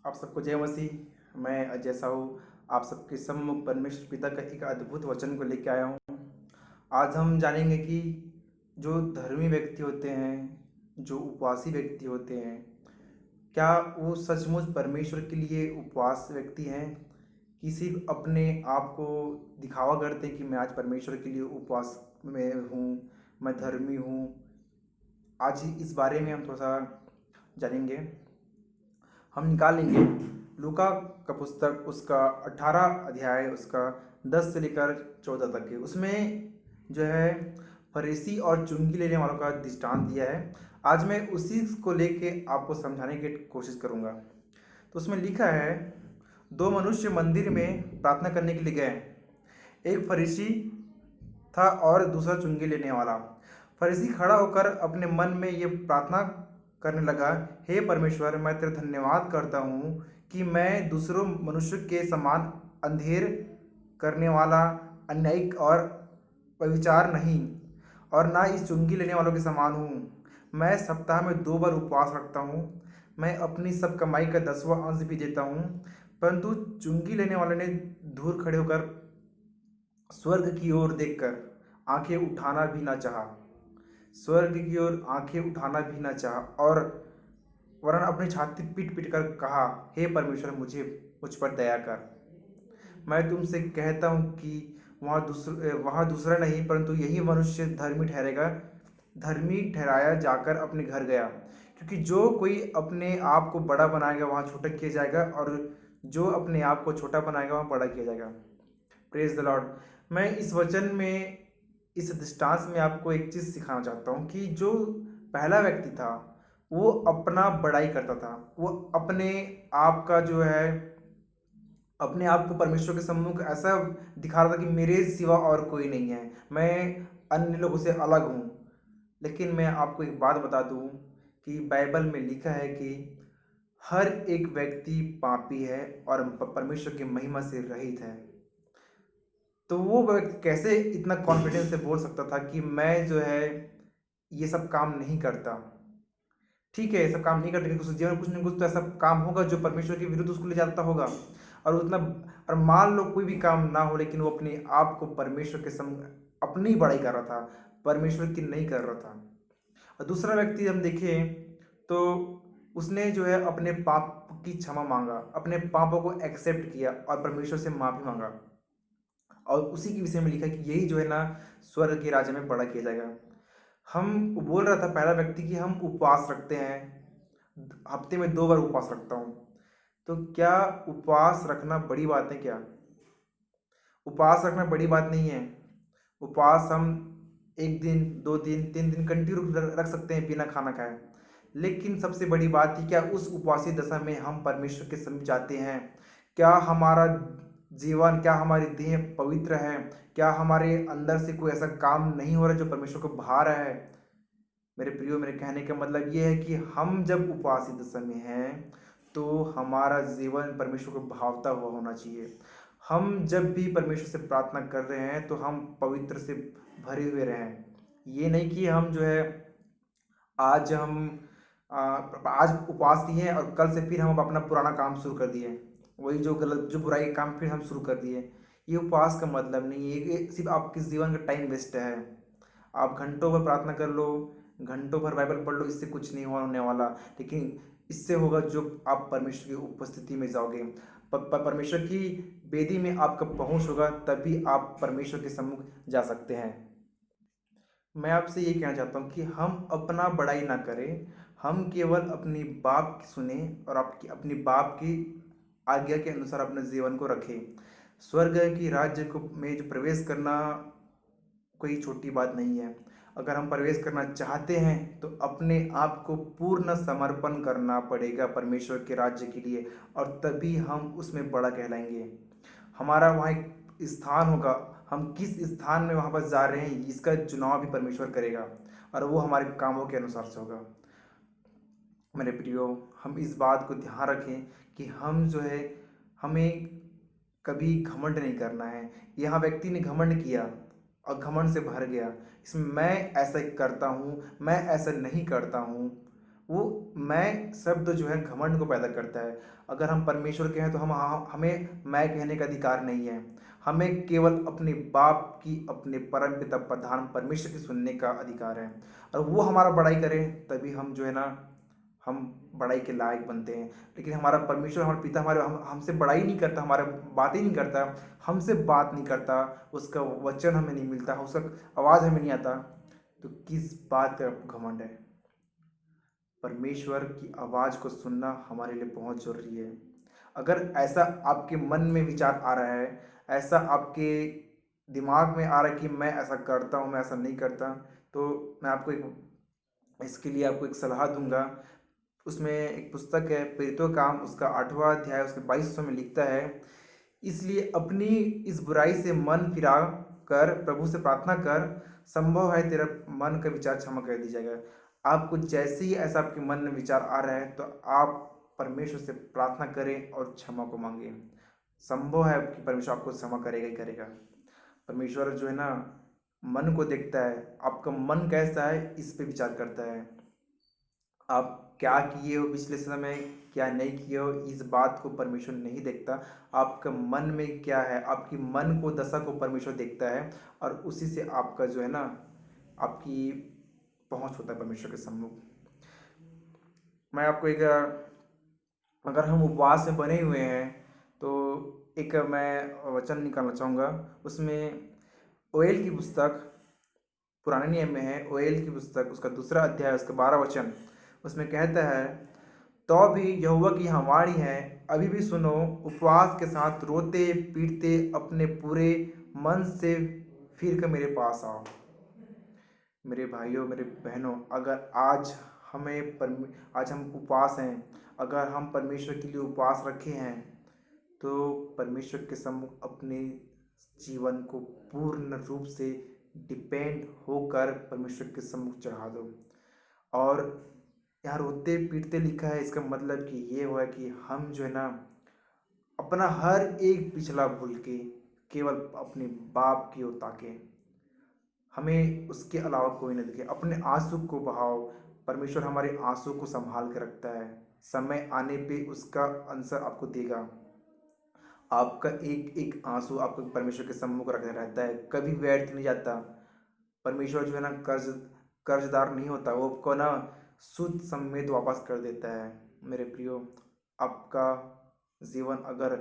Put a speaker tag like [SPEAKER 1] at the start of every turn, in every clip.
[SPEAKER 1] आप सबको जय मसीह। मैं अजय साहू आप सबके सम्मुख परमेश्वर पिता का एक अद्भुत वचन को लेकर आया हूँ। आज हम जानेंगे कि जो धर्मी व्यक्ति होते हैं, जो उपवासी व्यक्ति होते हैं, क्या वो सचमुच परमेश्वर के लिए उपवास व्यक्ति हैं कि सिर्फ अपने आप को दिखावा करते हैं कि मैं आज परमेश्वर के लिए उपवास में हूँ, मैं धर्मी हूँ। आज ही इस बारे में हम थोड़ा सा जानेंगे। हम निकालेंगे लूका का पुस्तक, उसका 18 अध्याय, उसका 10 से लेकर 14 तक के। उसमें जो है फरीसी और चुंगी लेने वालों का दृष्टांत दिया है। आज मैं उसी को लेके आपको समझाने की कोशिश करूँगा। तो उसमें लिखा है, दो मनुष्य मंदिर में प्रार्थना करने के लिए गए। एक फरीसी था और दूसरा चुंगी लेने वाला। फरीसी खड़ा होकर अपने मन में ये प्रार्थना करने लगा, हे परमेश्वर, मैं तेरा धन्यवाद करता हूँ कि मैं दूसरों मनुष्य के समान अंधेर करने वाला, अन्यायिक और व्यभिचार नहीं, और ना इस चुंगी लेने वालों के समान हूँ। मैं सप्ताह में 2 बार उपवास रखता हूँ। मैं अपनी सब कमाई का 10वां अंश भी देता हूँ। परंतु चुंगी लेने वाले ने दूर खड़े होकर स्वर्ग की ओर देखकर आंखें उठाना भी ना चाहा, स्वर्ग की ओर आंखें उठाना भी ना चाहा, और वरन अपनी छाती पीट पीट कर कहा, हे परमेश्वर, मुझ पर दया कर। मैं तुमसे कहता हूँ कि वहाँ दूसरा नहीं परंतु यही मनुष्य धर्मी ठहरेगा, धर्मी ठहराया जाकर अपने घर गया। क्योंकि जो कोई अपने आप को बड़ा बनाएगा वहाँ छोटा किया जाएगा, और जो अपने आप को छोटा बनाएगा वहाँ बड़ा किया जाएगा। Praise the Lord. मैं इस वचन में, इस दृष्टांत में आपको एक चीज़ सिखाना चाहता हूँ कि जो पहला व्यक्ति था वो अपना बड़ाई करता था। वो अपने आप का जो है, अपने आप को परमेश्वर के सम्मुख ऐसा दिखा रहा था कि मेरे सिवा और कोई नहीं है, मैं अन्य लोगों से अलग हूँ। लेकिन मैं आपको एक बात बता दूँ कि बाइबल में लिखा है कि हर एक व्यक्ति पापी है और परमेश्वर की महिमा से रहित है। तो वो व्यक्ति कैसे इतना कॉन्फिडेंस से बोल सकता था कि मैं जो है ये सब काम नहीं करता। ठीक है, ये सब काम नहीं करता, लेकिन उसके जीवन में कुछ ना कुछ तो ऐसा काम होगा जो परमेश्वर के विरुद्ध उसको ले जाता होगा। और उतना, और मान लो कोई भी काम ना हो, लेकिन वो अपने आप को परमेश्वर के सम अपनी बड़ाई कर रहा था, परमेश्वर की नहीं कर रहा था। और दूसरा व्यक्ति हम देखें तो उसने जो है अपने पाप की क्षमा मांगा, अपने पापों को एक्सेप्ट किया और परमेश्वर से माफ़ी मांगा। और उसी के विषय में लिखा है कि यही जो है ना स्वर्ग के राज्य में बड़ा किया जाएगा। हम बोल रहा था पहला व्यक्ति कि हम उपवास रखते हैं, हफ्ते में 2 बार उपवास रखता हूँ। तो क्या उपवास रखना बड़ी बात है क्या? उपवास रखना बड़ी बात नहीं है। उपवास हम 1 दिन, 2 दिन, 3 दिन कंटिन्यू रख सकते हैं बिना खाना खाए। लेकिन सबसे बड़ी बात है, क्या उस उपवासी दशा में हम परमेश्वर के समीप जाते हैं? क्या हमारा जीवन, क्या हमारी देह पवित्र है? क्या हमारे अंदर से कोई ऐसा काम नहीं हो रहा जो परमेश्वर को भा रहा है? मेरे प्रियो, मेरे कहने का मतलब ये है कि हम जब उपवासी दशा में हैं तो हमारा जीवन परमेश्वर को भावता हुआ होना चाहिए। हम जब भी परमेश्वर से प्रार्थना कर रहे हैं तो हम पवित्र से भरे हुए रहें। ये नहीं कि हम जो है आज हम आज उपवास किए हैं और कल से फिर हम अपना पुराना काम शुरू कर दिए, वही जो गलत, जो बुराई काम फिर हम शुरू कर दिए। ये उपवास का मतलब नहीं है, ये सिर्फ आपके जीवन का टाइम वेस्ट है। आप घंटों भर प्रार्थना कर लो, घंटों भर बाइबल पढ़ लो, इससे कुछ नहीं होने वाला। लेकिन इससे होगा जो आप परमेश्वर की उपस्थिति में जाओगे, परमेश्वर की वेदी में आपका पहुंच होगा, तभी आप परमेश्वर के सम्मुख जा सकते हैं। मैं आपसे ये कहना चाहता हूँ कि हम अपना बड़ाई ना करें, हम केवल अपनी बाप की सुने और आपकी अपनी बाप की आज्ञा के अनुसार अपने जीवन को रखें। स्वर्ग की राज्य को में जो प्रवेश करना कोई छोटी बात नहीं है। अगर हम प्रवेश करना चाहते हैं तो अपने आप को पूर्ण समर्पण करना पड़ेगा परमेश्वर के राज्य के लिए, और तभी हम उसमें बड़ा कहलाएंगे। हमारा वहाँ एक स्थान होगा, हम किस स्थान में वहाँ पर जा रहे हैं इसका चुनाव भी परमेश्वर करेगा, और वो हमारे कामों के अनुसार से होगा। मेरे प्रियो, हम इस बात को ध्यान रखें कि हम जो है, हमें कभी घमंड नहीं करना है। यहाँ व्यक्ति ने घमंड किया और घमंड से भर गया, इसमें मैं ऐसा करता हूँ, मैं ऐसा नहीं करता हूँ, वो मैं शब्द जो है घमंड को पैदा करता है। अगर हम परमेश्वर के हैं तो हमें मैं कहने का अधिकार नहीं है। हमें केवल अपने बाप की, अपने परमपिता प्रधान परमेश्वर की सुनने का अधिकार है। और वो हमारा बड़ाई करे तभी हम जो है ना, हम बड़ाई के लायक बनते हैं। लेकिन हमारा परमेश्वर, हमारा पिता हमारे हमसे बड़ाई नहीं करता, हमारे बात ही नहीं करता, हमसे बात नहीं करता, उसका वचन हमें नहीं मिलता, उसका आवाज़ हमें नहीं आता, तो किस बात का घमंड है। परमेश्वर की आवाज़ को सुनना हमारे लिए बहुत ज़रूरी है। अगर ऐसा आपके मन में विचार आ रहा है, ऐसा आपके दिमाग में आ रहा है कि मैं ऐसा करता हूँ, मैं ऐसा नहीं करता, तो मैं आपको एक इसके लिए आपको एक सलाह दूंगा। उसमें एक पुस्तक है प्रेरितों का काम, उसका 8वां अध्याय उसके 22 में लिखता है, इसलिए अपनी इस बुराई से मन फिरा कर प्रभु से प्रार्थना कर, संभव है तेरा मन का विचार क्षमा कर दी जाएगा। आपको जैसे ही ऐसा आपके मन में विचार आ रहा है तो आप परमेश्वर से प्रार्थना करें और क्षमा को मांगें। संभव है कि परमेश्वर आपको क्षमा करेगा ही करेगा। परमेश्वर जो है ना, मन को देखता है, आपका मन कैसा है इस पे विचार करता है। आप क्या किए हो पिछले समय, क्या नहीं किए हो, इस बात को परमेश्वर नहीं देखता। आपका मन में क्या है, आपकी मन को दशा को परमेश्वर देखता है, और उसी से आपका जो है ना, आपकी पहुंच होता है परमेश्वर के सम्मुख। मैं आपको एक अगर हम उपवास में बने हुए हैं तो एक मैं वचन निकालना चाहूँगा। उसमें ओएल की पुस्तक, पुराने नियम में है, ओएल की पुस्तक उसका 2 अध्याय उसका 12 वचन, उसमें कहता है, तो भी यहोवा की यह वाणी है, अभी भी सुनो, उपवास के साथ रोते पीटते अपने पूरे मन से फिर कर मेरे पास आओ। मेरे भाइयों, मेरे बहनों, अगर आज हम उपवास हैं, अगर हम परमेश्वर के लिए उपवास रखे हैं, तो परमेश्वर के सम्मुख अपने जीवन को पूर्ण रूप से डिपेंड होकर परमेश्वर के सम्मुख चढ़ा दो। और यहाँ रोते पीटते लिखा है, इसका मतलब कि ये हुआ कि हम जो है ना, अपना हर एक पिछला भूल के केवल अपने बाप की ओर ताकें, हमें उसके अलावा कोई नहीं दिखे, अपने आंसू को बहाओ। परमेश्वर हमारे आंसू को संभाल के रखता है, समय आने पे उसका आंसर आपको देगा। आपका एक एक आंसू आपको परमेश्वर के सम्मुख रखा रहता है, कभी व्यर्थ नहीं जाता। परमेश्वर जो है ना, कर्जदार नहीं होता, वो आपको ना शुद्ध समेत वापस कर देता है। मेरे प्रियो, आपका जीवन अगर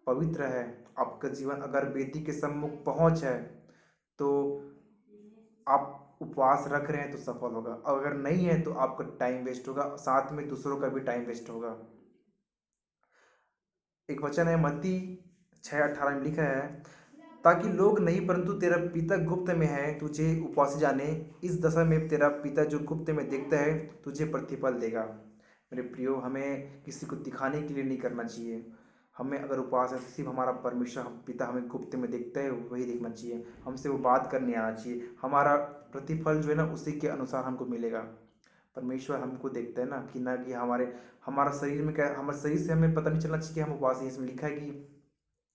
[SPEAKER 1] पवित्र है, आपका जीवन अगर बेटी के सम्मुख पहुंच है, तो आप उपवास रख रहे हैं तो सफल होगा। अगर नहीं है तो आपका टाइम वेस्ट होगा, साथ में दूसरों का भी टाइम वेस्ट होगा। एक वचन है मत्ती 6:18 में लिखा है, ताकि लोग नहीं परंतु तेरा पिता गुप्त में है तुझे उपवासी जाने, इस दशा में तेरा पिता जो गुप्त में देखता है तुझे प्रतिफल देगा। मेरे प्रियो, हमें किसी को दिखाने के लिए नहीं करना चाहिए। हमें अगर उपवास है तो सिर्फ हमारा परमेश्वर पिता हमें गुप्त में देखता है, वही देखना चाहिए। हमसे वो बात करने आना चाहिए, हमारा प्रतिफल जो है ना उसी के अनुसार हमको मिलेगा। परमेश्वर हमको देखता है ना, कि ना कि हमारा शरीर में क्या, हमारे शरीर से हमें पता नहीं चलना चाहिए कि हम उपवासी हैं। इसमें लिखा है कि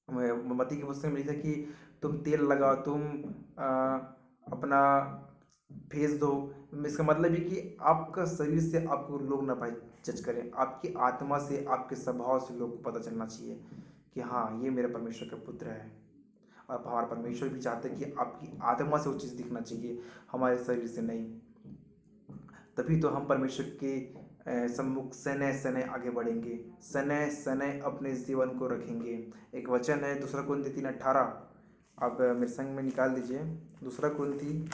[SPEAKER 1] मत्ती की पुस्तक में लिखा है कि तुम तेल लगाओ, तुम अपना फेस दो। इसका मतलब है कि आपका शरीर से आपको लोग ना भाई जज करें, आपकी आत्मा से, आपके स्वभाव से लोग को पता चलना चाहिए कि हाँ, ये मेरे परमेश्वर का पुत्र है। और हमारा परमेश्वर भी चाहते हैं कि आपकी आत्मा से वो चीज़ दिखना चाहिए, हमारे शरीर से नहीं। तभी तो हम परमेश्वर के सम्मुख सने सने आगे बढ़ेंगे, सने सने अपने जीवन को रखेंगे। एक वचन है 2 कुरिन्थी 3:18, आप मेरे संग में निकाल दीजिए। 2 कुरिन्थी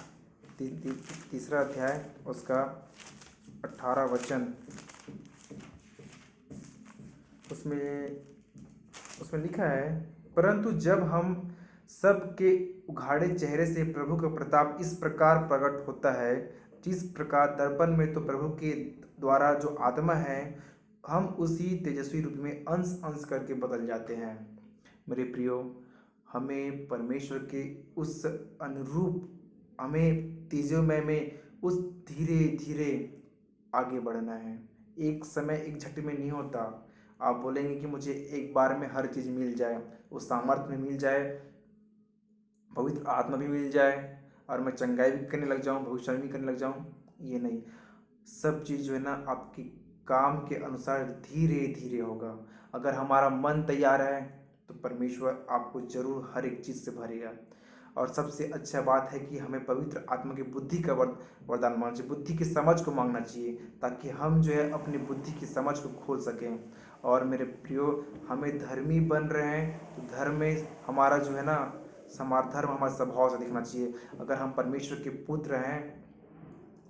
[SPEAKER 1] 3 अध्याय उसका 18 वचन, उसमें उसमें लिखा है, परंतु जब हम सबके उघाड़े चेहरे से प्रभु का प्रताप इस प्रकार प्रकट होता है, जिस प्रकार दर्पण में तो प्रभु के द्वारा जो आत्मा है, हम उसी तेजस्वी रूप में अंश अंश करके बदल जाते हैं। मेरे प्रियो, हमें परमेश्वर के उस अनुरूप, हमें तेजोमय में उस धीरे धीरे आगे बढ़ना है। एक समय एक झट में नहीं होता। आप बोलेंगे कि मुझे एक बार में हर चीज़ मिल जाए, वो सामर्थ्य में मिल जाए, पवित्र आत्मा भी मिल जाए, और मैं चंगाई भी करने लग जाऊं, भविष्यवाणी भी करने लग जाऊं, ये नहीं। सब चीज़ जो है ना आपकी काम के अनुसार धीरे धीरे होगा। अगर हमारा मन तैयार है तो परमेश्वर आपको जरूर हर एक चीज़ से भरेगा। और सबसे अच्छा बात है कि हमें पवित्र आत्मा की बुद्धि का वरदान मांगना चाहिए, बुद्धि की समझ को मांगना चाहिए, ताकि हम जो है अपनी बुद्धि की समझ को खोल सकें। और मेरे प्रियो, हमें धर्मी बन रहे हैं तो धर्म में हमारा जो है ना हमारा धर्म हमारे स्वभाव से दिखना चाहिए। अगर हम परमेश्वर के पुत्र हैं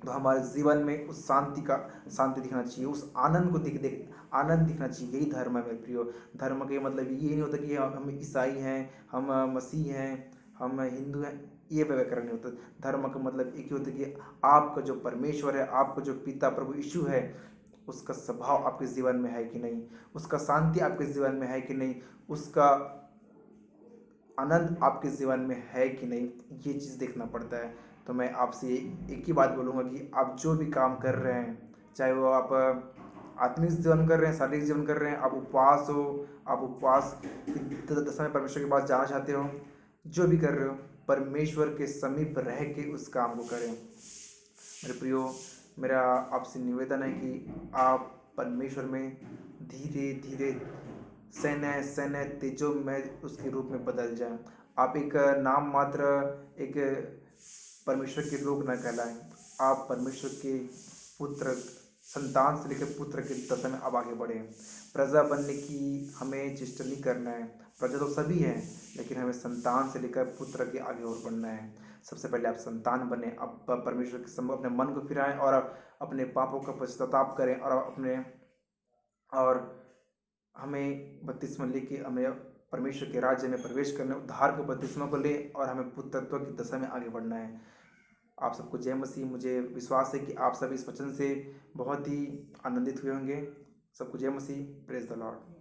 [SPEAKER 1] तो हमारे जीवन में उस शांति दिखना चाहिए, उस आनंद को दिख दिख आनंद दिखना चाहिए। यही धर्म है मेरे प्रियो। धर्म का मतलब ये नहीं होता कि हम ईसाई हैं, हम मसीह हैं, हम हिंदू हैं, ये व्याकरण नहीं होता। धर्म का मतलब एक ही होता है कि आपका जो परमेश्वर है, आपका जो पिता प्रभु यीशु है, उसका स्वभाव आपके जीवन में है कि नहीं, उसका शांति आपके जीवन में है कि नहीं, उसका आनंद आपके जीवन में है कि नहीं, ये चीज़ देखना पड़ता है। तो मैं आपसे एक ही बात बोलूँगा कि आप जो भी काम कर रहे हैं, चाहे वो आप आत्मिक जीवन कर रहे हैं, शारीरिक जीवन कर रहे हैं, आप उपवास हो, आप उपवास दशा में परमेश्वर के पास जाना चाहते हो, जो भी कर रहे हो, परमेश्वर के समीप रह के उस काम को करें। मेरे प्रियो, मेरा आपसे निवेदन है कि आप परमेश्वर में धीरे धीरे सैन्य सैन्य तेजो में उसके रूप में बदल जाए। आप एक नाम मात्र एक परमेश्वर के लोग न कहलाएं, आप परमेश्वर के पुत्र संतान से लेकर पुत्र के दशा में अब आगे बढ़े। प्रजा बनने की हमें चेष्टा नहीं करना है, प्रजा तो सभी हैं, लेकिन हमें संतान से लेकर पुत्र के आगे और बढ़ना है। सबसे पहले आप संतान बने, आप परमेश्वर के सम्मुख अपने मन को फिराएं और अपने पापों का पश्चाताप करें और हमें बपतिस्मा लेके हमें परमेश्वर के राज्य में प्रवेश करने, उद्धार के बपतिस्मा को ले और हमें पुत्रत्व की दशा में आगे बढ़ना है। आप सबको जय मसीह। मुझे विश्वास है कि आप सब इस वचन से बहुत ही आनंदित हुए होंगे। सबको जय मसीह। Praise the Lord.